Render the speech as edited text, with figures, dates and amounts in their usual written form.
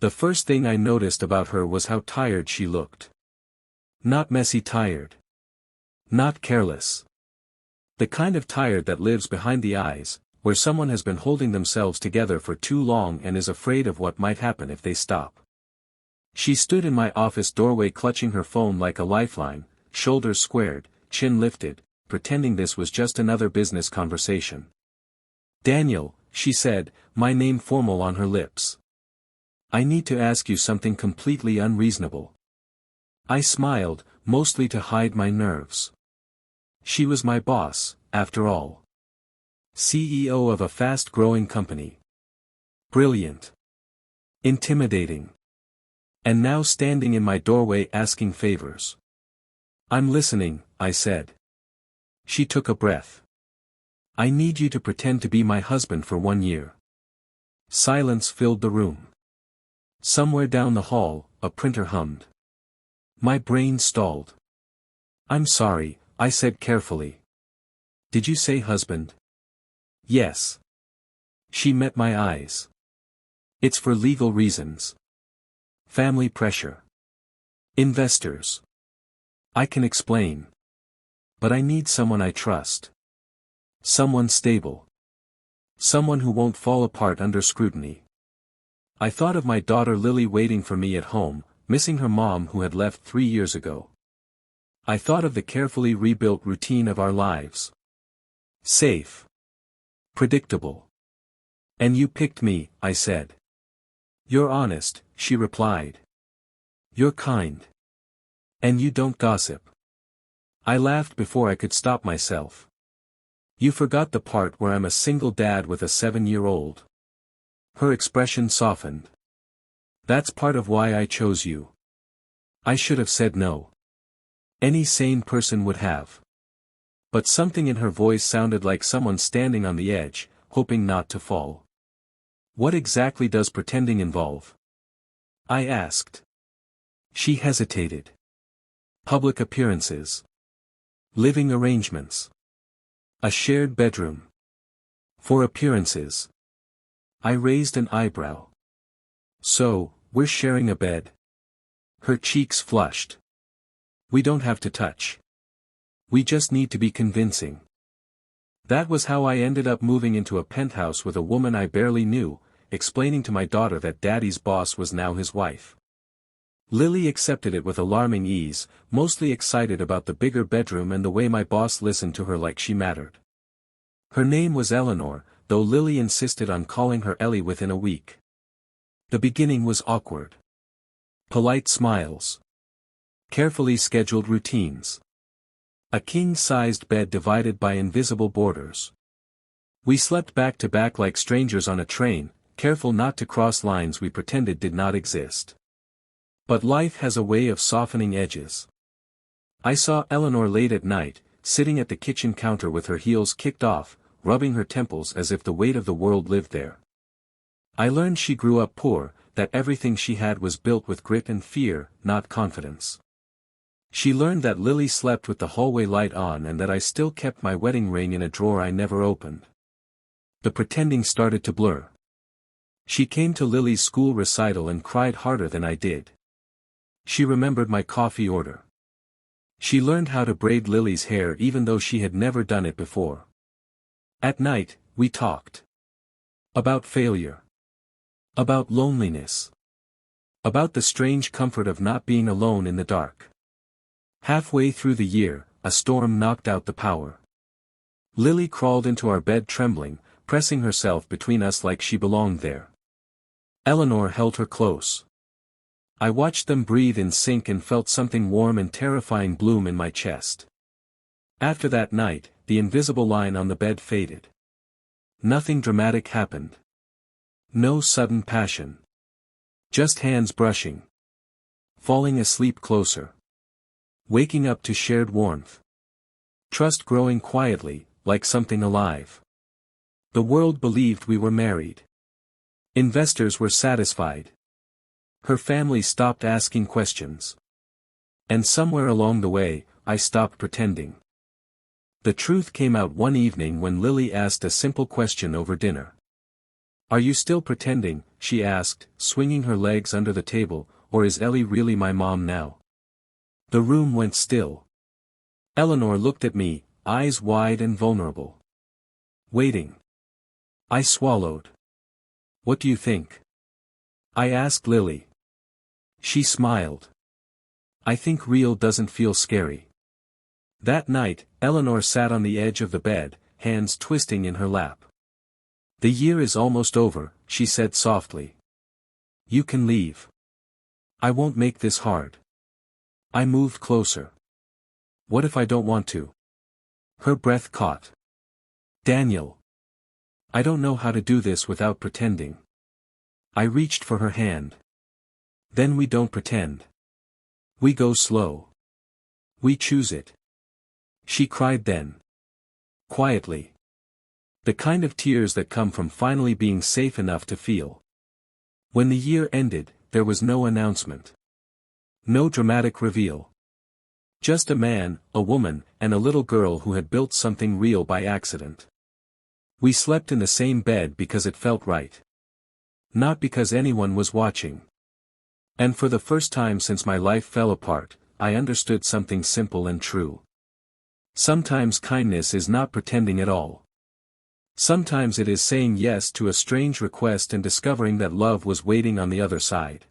The first thing I noticed about her was how tired she looked. Not messy tired. Not careless. The kind of tired that lives behind the eyes, where someone has been holding themselves together for too long and is afraid of what might happen if they stop. She stood in my office doorway clutching her phone like a lifeline, shoulders squared, chin lifted, pretending this was just another business conversation. "Daniel," she said, my name formal on her lips. "I need to ask you something completely unreasonable." I smiled, mostly to hide my nerves. She was my boss, after all. CEO of a fast-growing company. Brilliant. Intimidating. And now standing in my doorway asking favors. "I'm listening," I said. She took a breath. "I need you to pretend to be my husband for 1 year." Silence filled the room. Somewhere down the hall, a printer hummed. My brain stalled. "I'm sorry," I said carefully. "Did you say husband?" "Yes." She met my eyes. "It's for legal reasons. Family pressure. Investors. I can explain. But I need someone I trust. Someone stable. Someone who won't fall apart under scrutiny." I thought of my daughter Lily waiting for me at home, missing her mom who had left 3 years ago. I thought of the carefully rebuilt routine of our lives. Safe. Predictable. "And you picked me," I said. "You're honest," she replied. "You're kind. And you don't gossip." I laughed before I could stop myself. "You forgot the part where I'm a single dad with a 7-year-old. Her expression softened. "That's part of why I chose you." I should have said no. Any sane person would have. But something in her voice sounded like someone standing on the edge, hoping not to fall. "What exactly does pretending involve?" I asked. She hesitated. "Public appearances. Living arrangements. A shared bedroom. For appearances." I raised an eyebrow. "So, we're sharing a bed?" Her cheeks flushed. "We don't have to touch. We just need to be convincing." That was how I ended up moving into a penthouse with a woman I barely knew, explaining to my daughter that Daddy's boss was now his wife. Lily accepted it with alarming ease, mostly excited about the bigger bedroom and the way my boss listened to her like she mattered. Her name was Eleanor, though Lily insisted on calling her Ellie within a week. The beginning was awkward. Polite smiles. Carefully scheduled routines. A king-sized bed divided by invisible borders. We slept back to back like strangers on a train, careful not to cross lines we pretended did not exist. But life has a way of softening edges. I saw Eleanor late at night, sitting at the kitchen counter with her heels kicked off, rubbing her temples as if the weight of the world lived there. I learned she grew up poor, that everything she had was built with grit and fear, not confidence. She learned that Lily slept with the hallway light on and that I still kept my wedding ring in a drawer I never opened. The pretending started to blur. She came to Lily's school recital and cried harder than I did. She remembered my coffee order. She learned how to braid Lily's hair even though she had never done it before. At night, we talked. About failure. About loneliness. About the strange comfort of not being alone in the dark. Halfway through the year, a storm knocked out the power. Lily crawled into our bed trembling, pressing herself between us like she belonged there. Eleanor held her close. I watched them breathe in sync and felt something warm and terrifying bloom in my chest. After that night, the invisible line on the bed faded. Nothing dramatic happened. No sudden passion. Just hands brushing. Falling asleep closer. Waking up to shared warmth. Trust growing quietly, like something alive. The world believed we were married. Investors were satisfied. Her family stopped asking questions. And somewhere along the way, I stopped pretending. The truth came out one evening when Lily asked a simple question over dinner. Are you still pretending, she asked, swinging her legs under the table, or is Ellie really my mom now? The room went still. Eleanor looked at me, eyes wide and vulnerable. Waiting. I swallowed. What do you think? I asked Lily. She smiled. I think real doesn't feel scary. That night, Eleanor sat on the edge of the bed, hands twisting in her lap. The year is almost over, she said softly. You can leave. I won't make this hard. I moved closer. What if I don't want to? Her breath caught. Daniel. I don't know how to do this without pretending. I reached for her hand. Then we don't pretend. We go slow. We choose it. She cried then. Quietly. The kind of tears that come from finally being safe enough to feel. When the year ended, there was no announcement. No dramatic reveal. Just a man, a woman, and a little girl who had built something real by accident. We slept in the same bed because it felt right. Not because anyone was watching. And for the first time since my life fell apart, I understood something simple and true. Sometimes kindness is not pretending at all. Sometimes it is saying yes to a strange request and discovering that love was waiting on the other side.